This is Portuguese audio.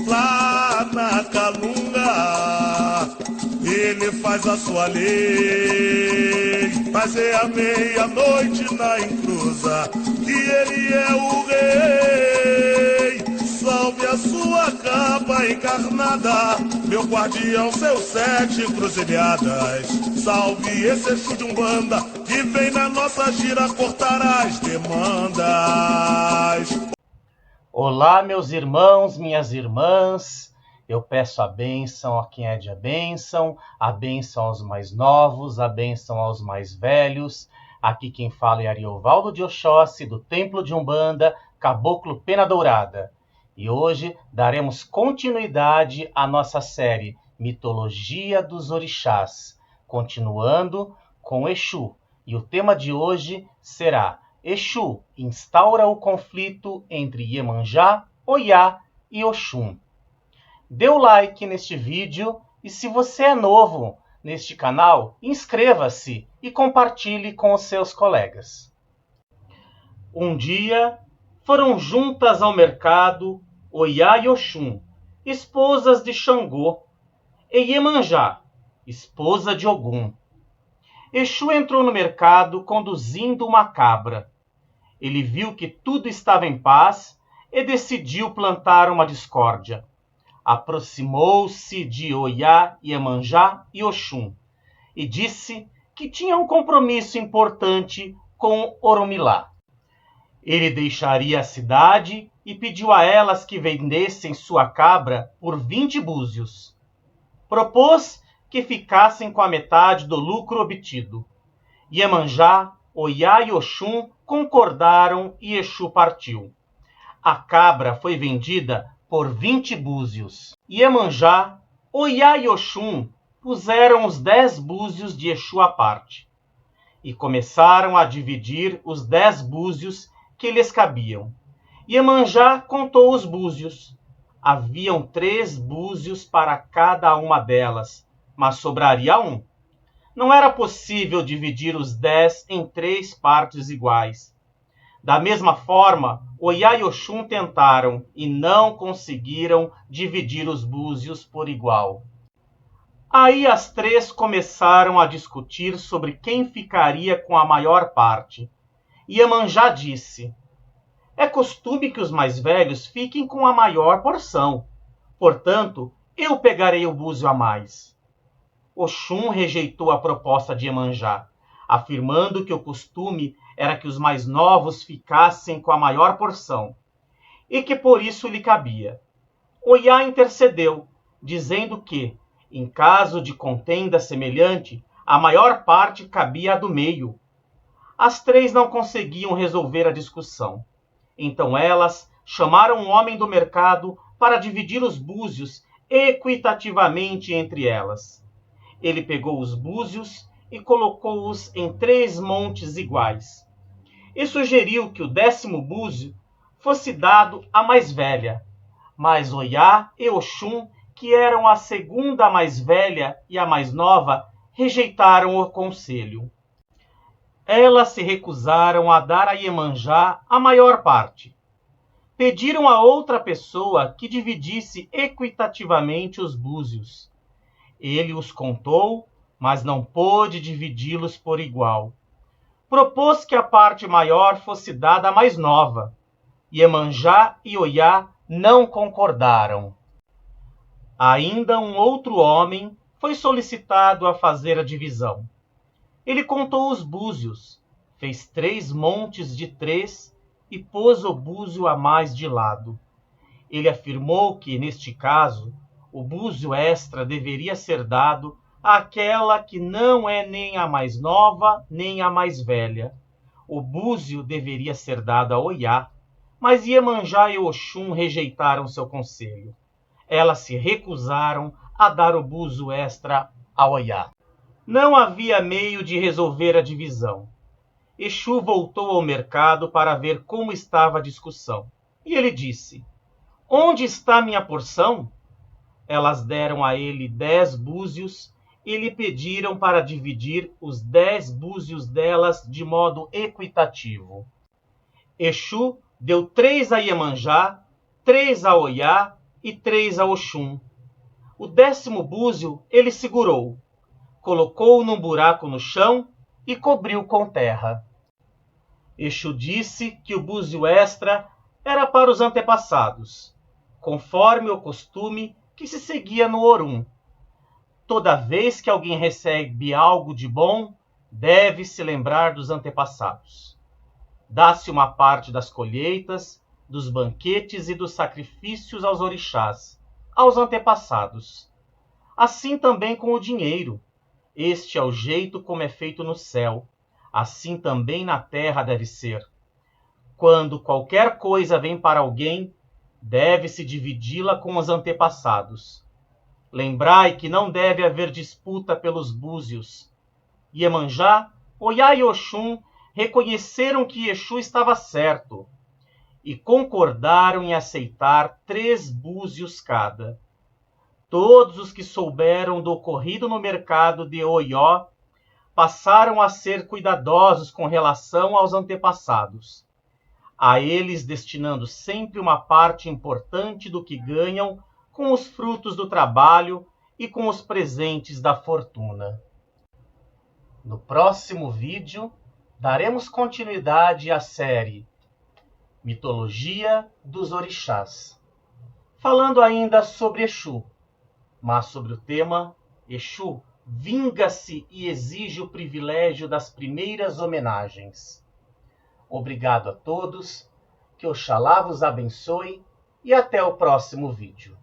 lá na Calunga, ele faz a sua lei, mas é à meia-noite na encruza que ele é o rei. Salve a sua capa encarnada, meu guardião, seus 7 encruzilhadas. Salve esse Exu de Umbanda que vem na nossa gira cortar as demandas. Olá, meus irmãos, minhas irmãs. Eu peço a bênção a quem é de a bênção aos mais novos, a bênção aos mais velhos. Aqui quem fala é Ariovaldo de Oxóssi, do Templo de Umbanda, Caboclo Pena Dourada. E hoje daremos continuidade à nossa série Mitologia dos Orixás, continuando com Exu. E o tema de hoje será Exu instaura o conflito entre Iemanjá, Oiá e Oxum. Dê o like neste vídeo e se você é novo neste canal, inscreva-se e compartilhe com os seus colegas. Um dia foram juntas ao mercado Oiá e Oxum, esposas de Xangô, e Iemanjá, esposa de Ogum. Exu entrou no mercado conduzindo uma cabra. Ele viu que tudo estava em paz e decidiu plantar uma discórdia. Aproximou-se de Oiá, Iemanjá e Oxum e disse que tinha um compromisso importante com Oromilá. Ele deixaria a cidade e pediu a elas que vendessem sua cabra por 20 búzios. Propôs que ficassem com a metade do lucro obtido. Iemanjá, Oiá e Oxum concordaram e Exu partiu. A cabra foi vendida por 20 búzios. Iemanjá, Oiá e Oxum puseram os 10 búzios de Exu à parte e começaram a dividir os 10 búzios que lhes cabiam. Iemanjá contou os búzios. Haviam 3 búzios para cada uma delas, mas sobraria um. Não era possível dividir os 10 em 3 partes iguais. Da mesma forma, Oiá e Oxum tentaram e não conseguiram dividir os búzios por igual. Aí as 3 começaram a discutir sobre quem ficaria com a maior parte. Iemanjá disse: é costume que os mais velhos fiquem com a maior porção. Portanto, eu pegarei o búzio a mais. Oxum rejeitou a proposta de Iemanjá, afirmando que o costume era que os mais novos ficassem com a maior porção, e que por isso lhe cabia. Oiá intercedeu, dizendo que, em caso de contenda semelhante, a maior parte cabia a do meio. As 3 não conseguiam resolver a discussão. Então elas chamaram um homem do mercado para dividir os búzios equitativamente entre elas. Ele pegou os búzios e colocou-os em 3 montes iguais. E sugeriu que o 10º búzio fosse dado à mais velha, mas Oiá e Oxum, que eram a segunda mais velha e a mais nova, rejeitaram o conselho. Elas se recusaram a dar a Iemanjá a maior parte. Pediram a outra pessoa que dividisse equitativamente os búzios. Ele os contou, mas não pôde dividi-los por igual. Propôs que a parte maior fosse dada à mais nova. Iemanjá e Oiá não concordaram. Ainda um outro homem foi solicitado a fazer a divisão. Ele contou os búzios, fez 3 montes de 3 e pôs o búzio a mais de lado. Ele afirmou que, neste caso, o búzio extra deveria ser dado àquela que não é nem a mais nova nem a mais velha. O búzio deveria ser dado a Oiá, mas Iemanjá e Oxum rejeitaram seu conselho. Elas se recusaram a dar o búzio extra a Oiá. Não havia meio de resolver a divisão. Exu voltou ao mercado para ver como estava a discussão. E ele disse: onde está minha porção? Elas deram a ele 10 búzios e lhe pediram para dividir os 10 búzios delas de modo equitativo. Exu deu 3 a Iemanjá, 3 a Oiá e 3 a Oxum. O 10º búzio ele segurou, colocou-o num buraco no chão e cobriu com terra. Exu disse que o búzio extra era para os antepassados, conforme o costume que se seguia no Orum. Toda vez que alguém recebe algo de bom, deve se lembrar dos antepassados. Dá-se uma parte das colheitas, dos banquetes e dos sacrifícios aos orixás, aos antepassados. Assim também com o dinheiro. Este é o jeito como é feito no céu. Assim também na terra deve ser. Quando qualquer coisa vem para alguém, deve-se dividi-la com os antepassados. Lembrai que não deve haver disputa pelos búzios. Iemanjá, Oiá e Oxum reconheceram que Exu estava certo e concordaram em aceitar 3 búzios cada. Todos os que souberam do ocorrido no mercado de Oió passaram a ser cuidadosos com relação aos antepassados, a eles destinando sempre uma parte importante do que ganham com os frutos do trabalho e com os presentes da fortuna. No próximo vídeo, daremos continuidade à série Mitologia dos Orixás, falando ainda sobre Exu, mas sobre o tema Exu vinga-se e exige o privilégio das primeiras homenagens. Obrigado a todos, que Oxalá vos abençoe e até o próximo vídeo.